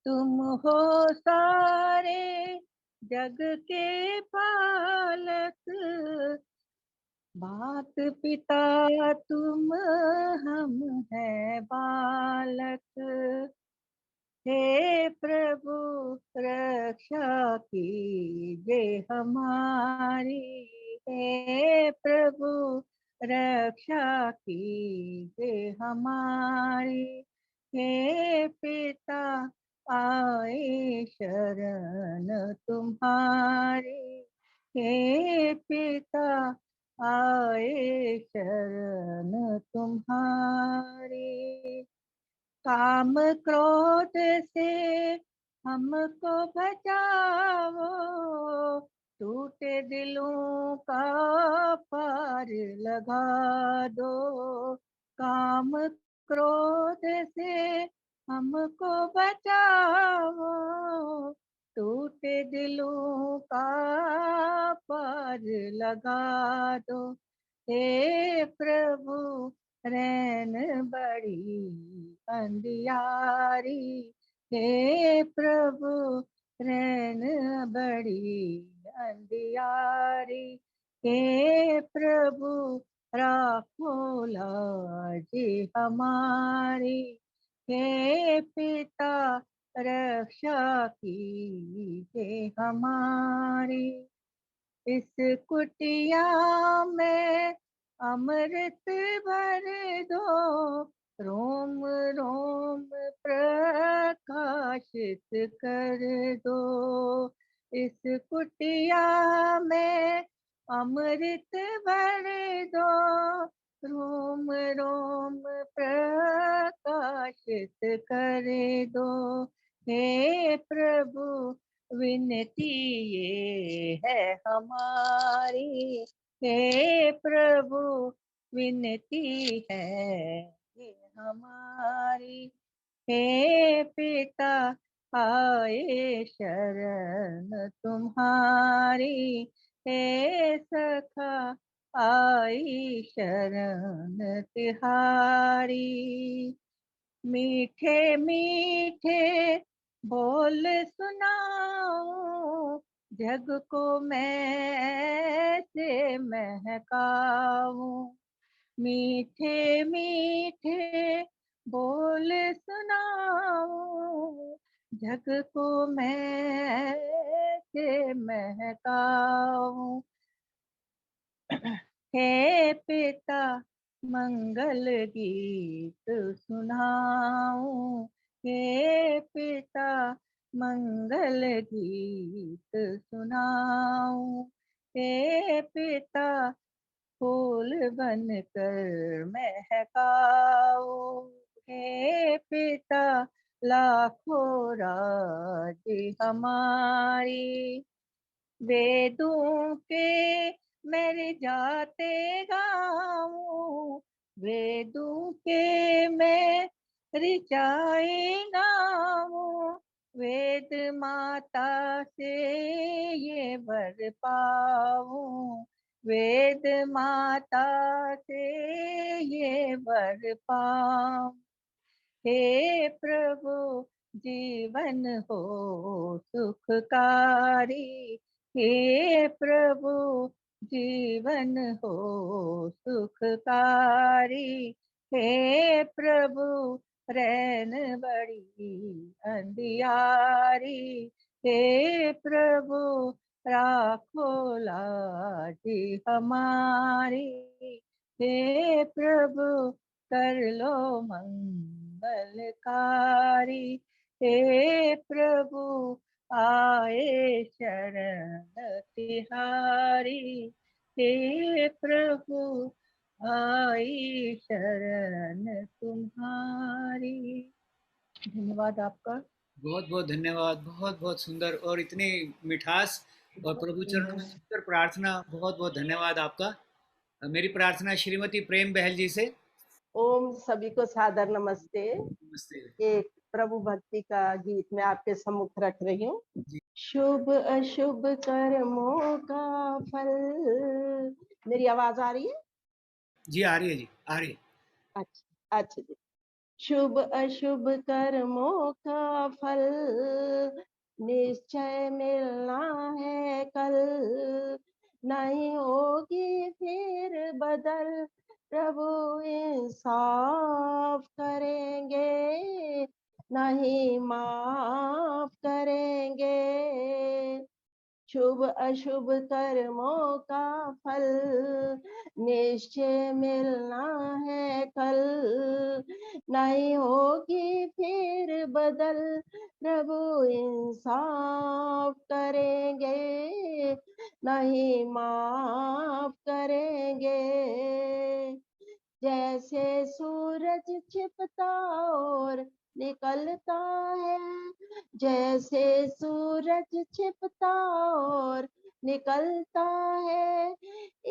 तुम हो सारे जग के पालक, मात पिता तुम हम है बालक। हे प्रभु रक्षा कीजिए हमारी, हे प्रभु रक्षा कीजिए हमारी। हे पिता आए शरण तुम्हारी, हे पिता आए शरण तुम्हारी। काम क्रोध से हमको बचाओ, टूटे दिलों का पार लगा दो। काम क्रोध से हमको बचाओ, टूटे दिलों का पार लगा दो। हे प्रभु रैन बड़ी अंधियारी, हे प्रभु रैन बड़ी अंधियारी। हे प्रभु राखो लाज हमारी, हे पिता रक्षा कीजिए हमारी। इस कुटिया में अमृत भर दो, रोम रोम प्रकाशित कर दो। इस कुटिया में अमृत भर दो, रोम रोम प्रकाशित कर दो। हे प्रभु विनती ये है हमारी, हे प्रभु विनती है ये हमारी। हे पिता आए शरण तुम्हारी, हे सखा आई शरण तिहारी। मीठे मीठे बोल सुनाऊं, जग को मैं से महकाऊं। मीठे मीठे बोल सुनाऊं, जग को मैं से महकाऊं। हे पिता मंगल गीत सुनाऊं, हे पिता मंगल गीत सुनाऊं। हे पिता फूल बनकर महकाऊं, हे पिता लाखों राज हमारी। वेदों के मेरे जाते गाऊं, वेदों के मैं ऋचाए गाऊं, वेद माता से ये वर पाऊं, वेद माता से ये वर पाऊं। हे प्रभु जीवन हो सुखकारी, हे प्रभु जीवन हो सुखकारी, हे प्रभु रैन बड़ी अंधियारी, हे प्रभु राखो लाज हमारी, हे प्रभु कर लो मंगलकारी, हे प्रभु आए शरण तिहारी, हे प्रभु आई शरण तुम्हारी। धन्यवाद आपका। बहुत बहुत धन्यवाद, बहुत बहुत सुंदर और इतनी मिठास और प्रभु चरणों में सुंदर प्रार्थना। बहुत बहुत धन्यवाद आपका। मेरी प्रार्थना श्रीमती प्रेम बहल जी से। ओम सभी को सादर नमस्ते। नमस्ते। एक प्रभु भक्ति का गीत मैं आपके सम्मुख रख रही हूँ। जी। शुभ अशुभ कर्मों का फल। मेरी आवाज आ रही है? जी आ रही है जी, आ रही है। अच्छा अच्छा जी। शुभ अशुभ कर्मों का फल निश्चय मिलना है कल, नहीं होगी फिर बदल, प्रभु इंसाफ करेंगे, नहीं माफ करेंगे। शुभ अशुभ कर्मों का फल निश्चय मिलना है कल, नहीं होगी फिर बदल, प्रभु इंसाफ करेंगे, नहीं माफ करेंगे। जैसे सूरज छिपता और निकलता है, जैसे सूरज छिपता और निकलता है,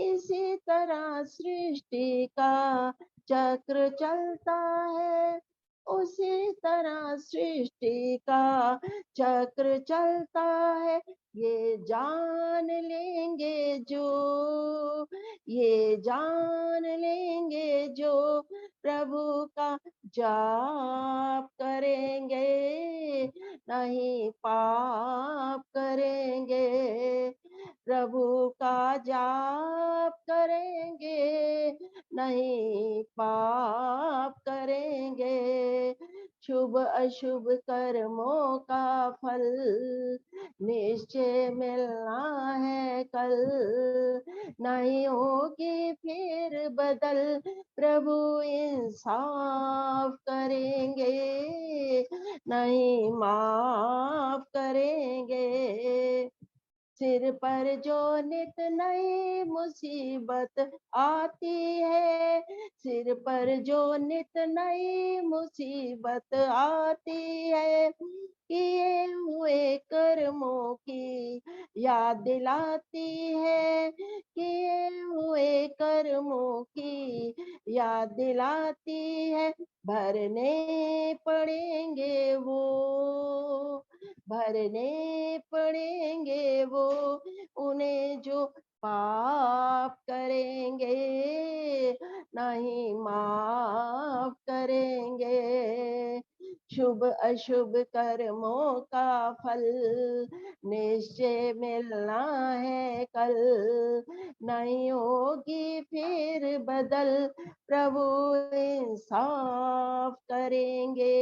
इसी तरह सृष्टि का चक्र चलता है, उसी तरह सृष्टि का चक्र चलता है। ये जान लेंगे जो, ये जान लेंगे जो प्रभु का जाप करेंगे, नहीं पाप करेंगे। प्रभु का जाप करेंगे, नहीं पाप करेंगे। शुभ अशुभ कर्मों का फल निश्चय मिलना है कल, नहीं होगी फिर बदल, प्रभु इंसाफ करेंगे, नहीं माफ करेंगे। सिर पर जो नित नई मुसीबत आती है, सिर पर जो नित नई मुसीबत आती है, किए हुए कर्मों की याद दिलाती है, किए हुए कर्मों की याद दिलाती है। भरने पड़ेंगे वो, भरने पड़ेंगे वो, उन्हें जो पाप करेंगे, नहीं माफ करेंगे। शुभ अशुभ कर्मों का फल निश्चय मिलना है कल, नहीं होगी फिर बदल, प्रभु इंसाफ करेंगे,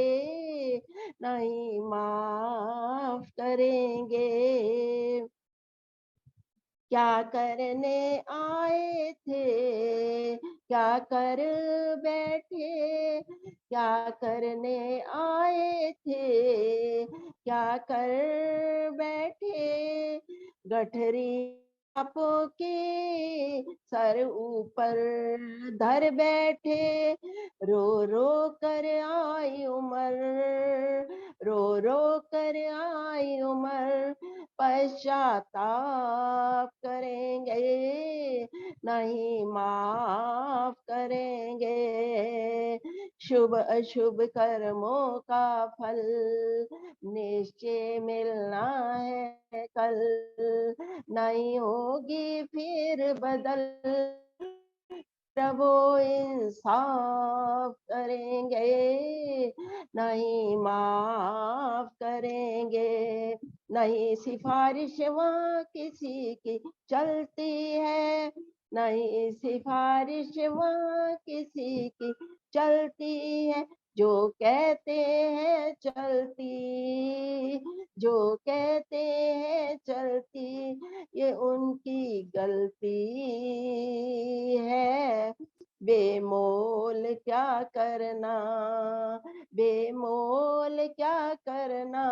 नहीं माफ करेंगे। क्या करने आए थे, क्या कर बैठे, क्या करने आए थे, क्या कर बैठे। गठरी पापों के सर ऊपर धर बैठे, रो रो कर आई उम्र, रो रो कर आई उम्र। पश्चाताप करेंगे, नहीं माफ करेंगे। शुभ अशुभ कर्मों का फल निश्चय मिलना है कल, नहीं होगी फिर बदल, प्रभु इंसाफ करेंगे, नहीं माफ करेंगे। नहीं सिफारिश वहाँ किसी की चलती है, नहीं सिफारिश वहाँ किसी की चलती है, जो कहते हैं चलती, जो कहते हैं चलती, ये उनकी गलती है। बेमोल क्या करना, बेमोल क्या करना,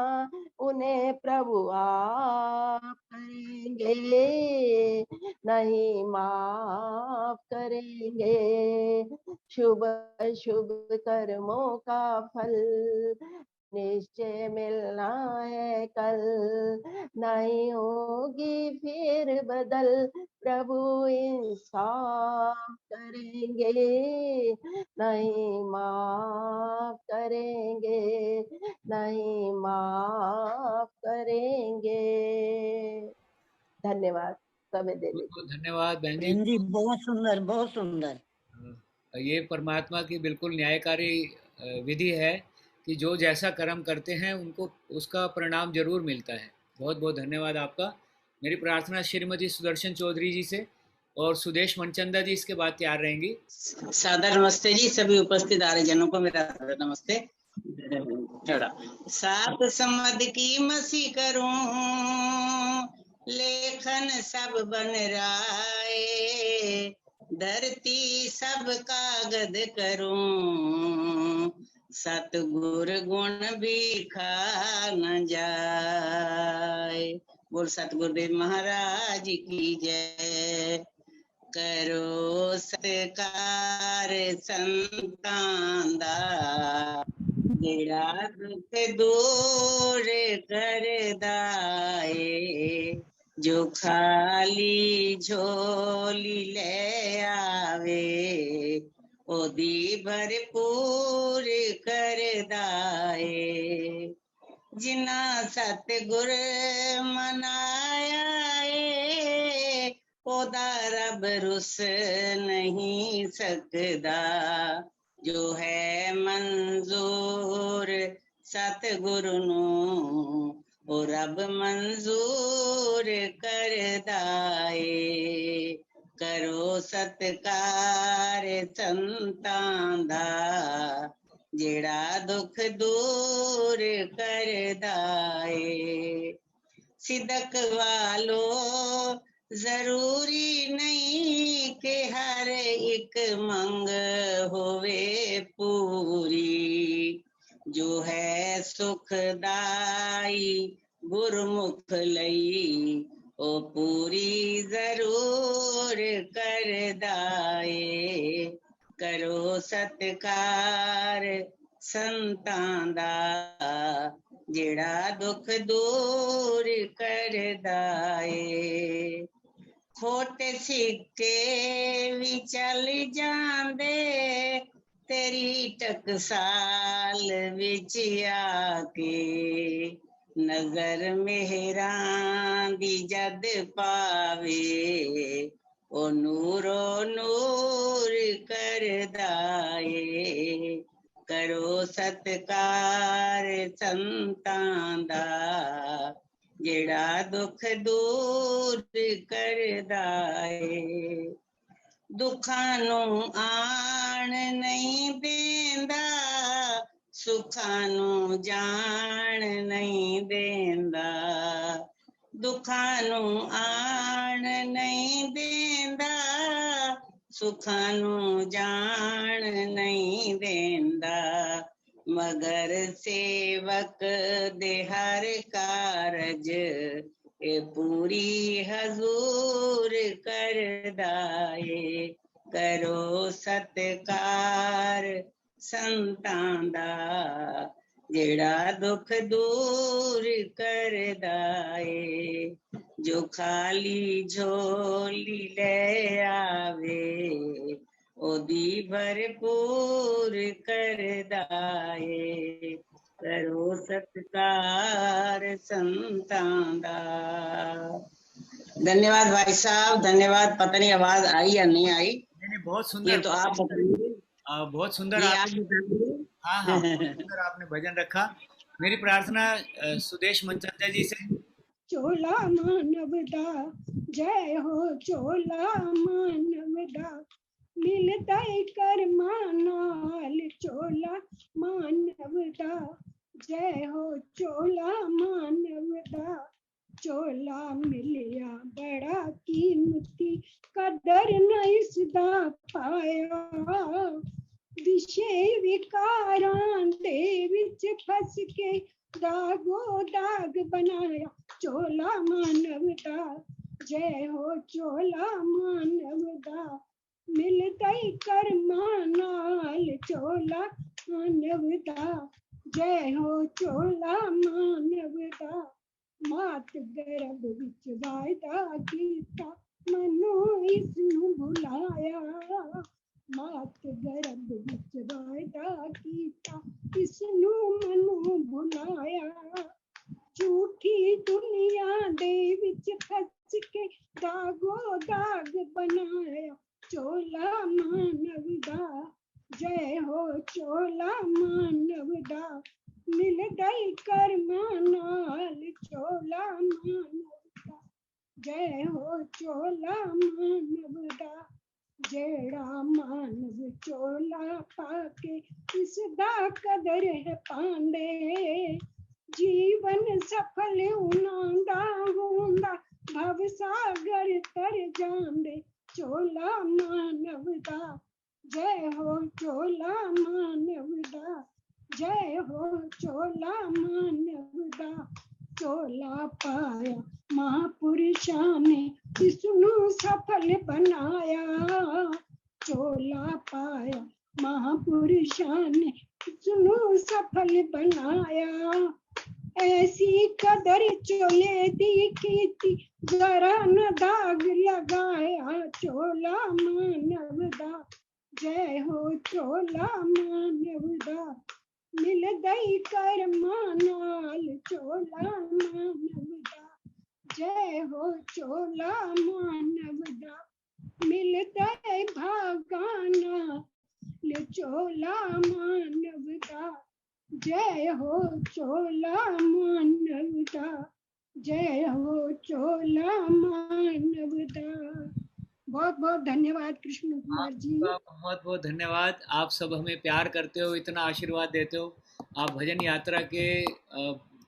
उन्हें प्रभु आप करेंगे, नहीं माफ करेंगे। शुभ शुभ कर्मों का फल निश्चय मिलना है कल, नहीं होगी फिर बदल, प्रभु इंसाफ करेंगे, नहीं माफ करेंगे, नहीं माफ करेंगे। धन्यवाद समय देने के लिए। धन्यवाद बहन बहन जी, बहुत सुंदर, बहुत सुंदर। ये परमात्मा की बिल्कुल न्यायकारी विधि है कि जो जैसा कर्म करते हैं उनको उसका परिणाम जरूर मिलता है। बहुत बहुत धन्यवाद आपका। मेरी प्रार्थना श्रीमती सुदर्शन चौधरी जी से और सुदेश मनचंदा जी इसके बाद तैयार रहेंगी। सादर नमस्ते जी, सभी उपस्थित आर्यजनों को मेरा सादर नमस्ते। सात समद की मसी करूं, लेखन सब बन राए, धरती सब कागद करूं, सतगुर गुण भी खा न जाए। बोल सतगुरुदेव महाराज की जय। करो सत्कार संतान दा, जेड़ा दुख दूर कर दाए, जो खाली झोली ले आवे, ओदी भरपूर कर दाए। जिना सतगुर मनाया है, ओदा रब रुस नहीं सकदा, जो है मंजूर सतगुरु नू, ओ रब मंजूर कर दाए। करो सत्कार संतां दा, जेड़ा दुख दूर कर दाए। सिदक वालो जरूरी नहीं कि हर एक मंग होवे पूरी, जो है सुखदाई गुरमुख लई, ओ पूरी जरूर कर दाए। करो सत्कार संतां दा, जेड़ा दुख दूर कर दाए। खोटे सिक्के भी चल जांदे, तेरी टकसाल विच आके, नजर मेहरां दी जद पावे, ओ नूरो नूर कर दाए। करो सत्कार संतां दा, जेड़ा दुख दूर कर दाए। दुखां नू आण नहीं देंदा, सुखां नू जान नहीं देंदा। दुखां नू आण नहीं देंदा, सुखां नू जान नहीं देंदा। मगर सेवक दे हर कारज, ए पूरी हजूर कर दाए। करो सत्कार संतां दा, जेड़ा दुख दूर कर दाए। जो खाली झोली ले आवे ओदी भरपूर कर दाए करो सत्कार संतां दा। धन्यवाद भाई साहब, धन्यवाद। पता नहीं आवाज आई या नहीं आई। नहीं, बहुत सुंदर। ये तो आप बताइए। बहुत सुंदर ये आप आप बताइए। हाँ हाँ, बहुत सुंदर आपने भजन रखा। मेरी प्रार्थना सुदेश मनचंदा जी से। चोला मानवदा जय हो, चोला मानवदा मिलता कर मानाल, चोला मानवदा जय हो, चोला मानवदा। चोला मिलिया बड़ा कीमती, कदर नहीं सदा पाया। विषय विकारां दे विच फस के दागो दाग बनाया। चोला मानवदा जय हो, चोला मानवदा मिलता कर मानाल, चोला मानवदा जय हो, चोला मानवदा। मात गर्भ विच वायदा कीता, मनु इसनू भुलाया। मात गर्भ विच वायदा कीता, इसनू मनु भुलाया। झूठी दुनिया दे विच फस के दागो दाग बनाया। चोला मानवदा जय हो, चोला मानवदा मिल गई कर मानाल, चोला मानवदा जय हो, चोला मानवदा। जेड़ा मानव चोला पाके इसदा कदर है पांदे, जीवन सफल उनांदा होंदा, भव सागर तर जांदे। चोला मानवदा जय हो, चोला मानवदा जय हो, चोला मानवदा। चोला पाया महापुरुषां ने इसनू सफल बनाया। चोला पाया महापुरुषां ने इसनू सफल बनाया। ऐसी कदर चोले दी कीती, जरा न दाग लगाया। चोला मानवदा जय हो, चोला मानवदा मिल गई कर मानाल, चोला मानवदा जय हो, चोला मानवदा मिलता है भागाना, ले चोला मानवदा जय हो, चोला मानवदा जय हो, चोला मानवदा। बहुत बहुत धन्यवाद कृष्ण कुमार जी। बहुत बहुत धन्यवाद। आप सब हमें प्यार करते हो, इतना आशीर्वाद देते हो, आप भजन यात्रा के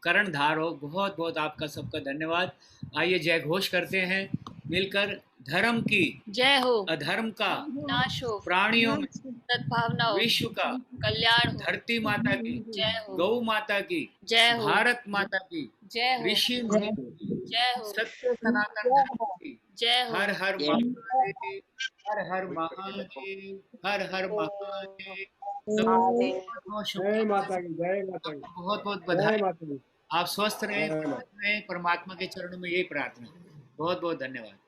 कर्णधार हो। बहुत बहुत आपका सबका धन्यवाद। आइए जय घोष करते हैं मिलकर। धर्म की जय हो, अधर्म का नाश हो, प्राणियों में सद्भावना हो, विश्व का कल्याण हो। धरती माता की जय हो, गौ माता की जय हो, भारत माता की जय हो, ऋषि मुनि की जय हो, सत्य सनातन धर्म की जय हो। हर हर महादेव, हर हर महादेव, हर हर महादेव। जय माता की, जय माता की, बहुत बहुत जय बधाई। माता की। आप स्वस्थ रहें, परमात्मा के चरणों में यही प्रार्थना। बहुत बहुत धन्यवाद।